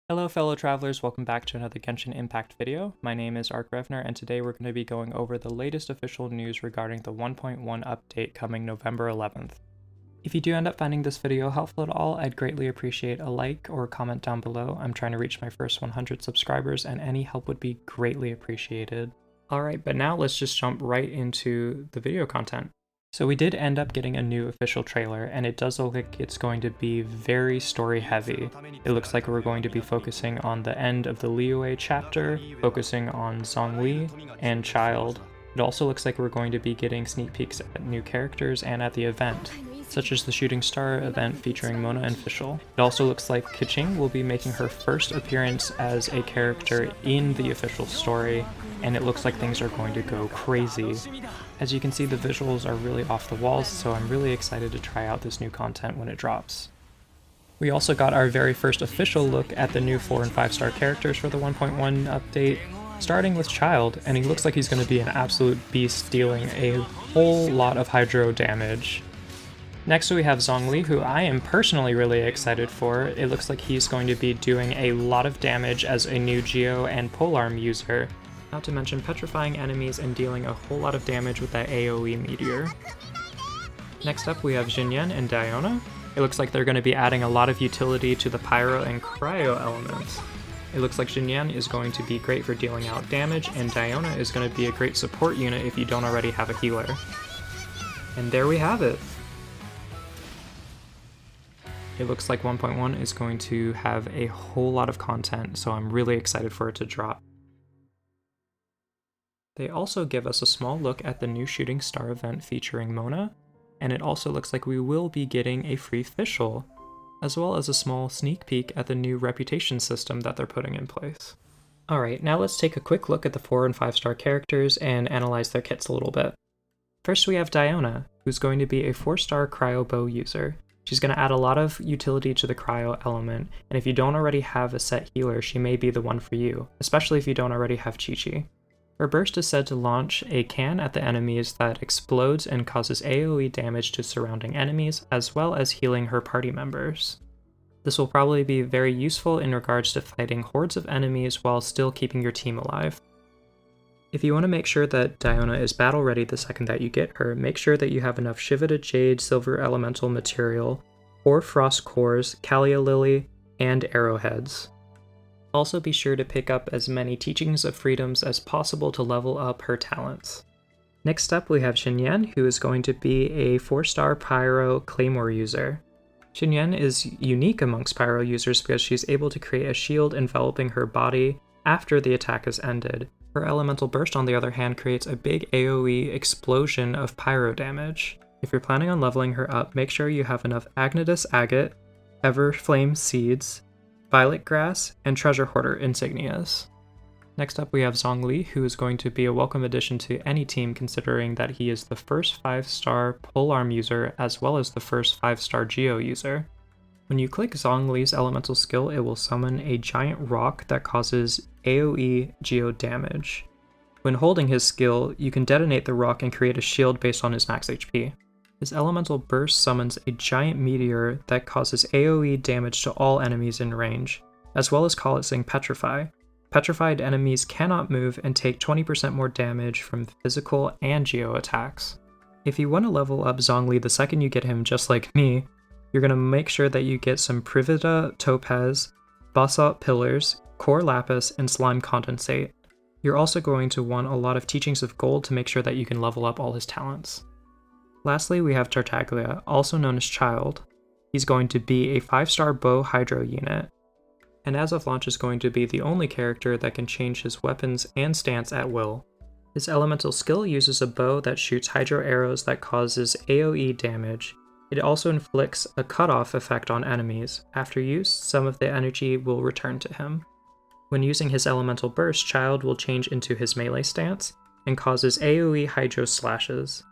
Hello fellow travelers, welcome back to another Genshin Impact video. My name is ArcRevner and today we're going to be going over the latest official news regarding the 1.1 update coming November 11th. If you do end up finding this video helpful at all, I'd greatly appreciate a like or a comment down below. I'm trying to reach my first 100 subscribers and any help would be greatly appreciated. Alright, but now let's just jump right into the video content. So we did end up getting a new official trailer, and it does look like it's going to be very story heavy. It looks like we're going to be focusing on the end of the Liyue chapter, focusing on Zhongli and Childe. It also looks like we're going to be getting sneak peeks at new characters and at the event, such as the Shooting Star event featuring Mona and Fischl. It also looks like Keqing will be making her first appearance as a character in the official story, and it looks like things are going to go crazy. As you can see, the visuals are really off the walls, so I'm really excited to try out this new content when it drops. We also got our very first official look at the new 4 and 5 star characters for the 1.1 update, starting with Childe, and he looks like he's going to be an absolute beast, dealing a whole lot of hydro damage. Next we have Zhongli, who I am personally really excited for. It looks like he's going to be doing a lot of damage as a new Geo and Polearm user, not to mention petrifying enemies and dealing a whole lot of damage with that AoE meteor. Next up we have Xinyan and Diona. It looks like they're going to be adding a lot of utility to the Pyro and Cryo elements. It looks like Xinyan is going to be great for dealing out damage, and Diona is going to be a great support unit if you don't already have a healer. And there we have it! It looks like 1.1 is going to have a whole lot of content, so I'm really excited for it to drop. They also give us a small look at the new Shooting Star event featuring Mona, and it also looks like we will be getting a free Fischl, as well as a small sneak peek at the new reputation system that they're putting in place. Alright, now let's take a quick look at the 4 and 5 star characters and analyze their kits a little bit. First we have Diona, who's going to be a 4-star Cryo Bow user. She's going to add a lot of utility to the Cryo element, and if you don't already have a set healer, she may be the one for you, especially if you don't already have Chi-Chi. Her burst is said to launch a can at the enemies that explodes and causes AoE damage to surrounding enemies, as well as healing her party members. This will probably be very useful in regards to fighting hordes of enemies while still keeping your team alive. If you want to make sure that Diona is battle ready the second that you get her, make sure that you have enough Shivita Jade Silver Elemental material, or Frost Cores, Kalia Lily, and arrowheads. Also be sure to pick up as many Teachings of Freedoms as possible to level up her talents. Next up we have Xinyan, who is going to be a 4-star Pyro Claymore user. Xinyan is unique amongst Pyro users because she's able to create a shield enveloping her body after the attack has ended. Her Elemental Burst, on the other hand, creates a big AoE explosion of Pyro damage. If you're planning on leveling her up, make sure you have enough Agnatus Agate, Everflame Seeds, Violet Grass, and Treasure Hoarder insignias. Next up we have Zhongli, who is going to be a welcome addition to any team considering that he is the first 5-star Polearm user as well as the first 5-star Geo user. When you click Zhongli's elemental skill, it will summon a giant rock that causes AoE Geo damage. When holding his skill, you can detonate the rock and create a shield based on his max HP. His elemental burst summons a giant meteor that causes AoE damage to all enemies in range, as well as causing Petrify. Petrified enemies cannot move and take 20% more damage from physical and Geo attacks. If you want to level up Zhongli the second you get him, just like me, you're going to make sure that you get some Privida Topaz, Basalt Pillars, Core Lapis, and Slime Condensate. You're also going to want a lot of Teachings of Gold to make sure that you can level up all his talents. Lastly, we have Tartaglia, also known as Childe. He's going to be a 5-star Bow Hydro unit, and as of launch is going to be the only character that can change his weapons and stance at will. His elemental skill uses a bow that shoots hydro arrows that causes AoE damage. It also inflicts a cutoff effect on enemies. After use, some of the energy will return to him. When using his elemental burst, Childe will change into his melee stance and causes AoE hydro slashes.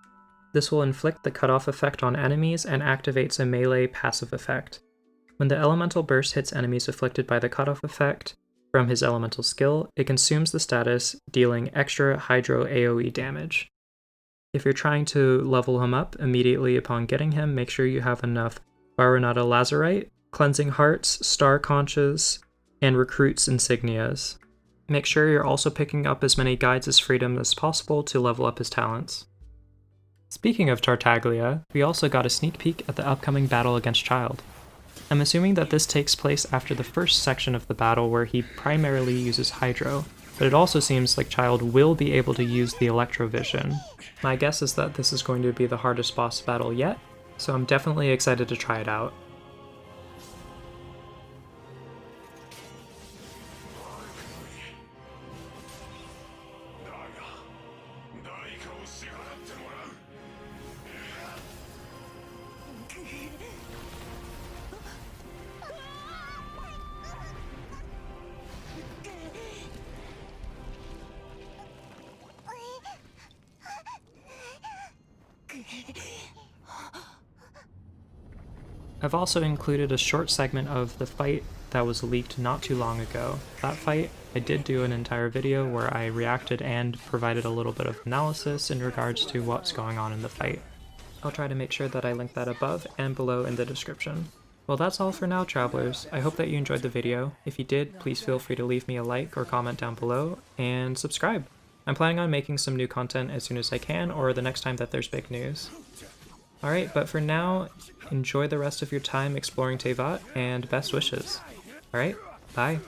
This will inflict the cutoff effect on enemies and activates a melee passive effect. When the elemental burst hits enemies afflicted by the cutoff effect from his elemental skill, it consumes the status, dealing extra hydro AoE damage. If you're trying to level him up immediately upon getting him, make sure you have enough Baronada Lazarite, Cleansing Hearts, Star Conches, and recruits insignias. Make sure you're also picking up as many guides as freedom as possible to level up his talents. Speaking of Tartaglia, we also got a sneak peek at the upcoming battle against Childe. I'm assuming that this takes place after the first section of the battle where he primarily uses Hydro, but it also seems like Childe will be able to use the Electrovision. My guess is that this is going to be the hardest boss battle yet, so I'm definitely excited to try it out. I've also included a short segment of the fight that was leaked not too long ago. That fight, I did do an entire video where I reacted and provided a little bit of analysis in regards to what's going on in the fight. I'll try to make sure that I link that above and below in the description. Well, that's all for now, travelers. I hope that you enjoyed the video. If you did, please feel free to leave me a like or comment down below, and subscribe. I'm planning on making some new content as soon as I can, or the next time that there's big news. Alright, but for now, enjoy the rest of your time exploring Teyvat, and best wishes. Alright, bye.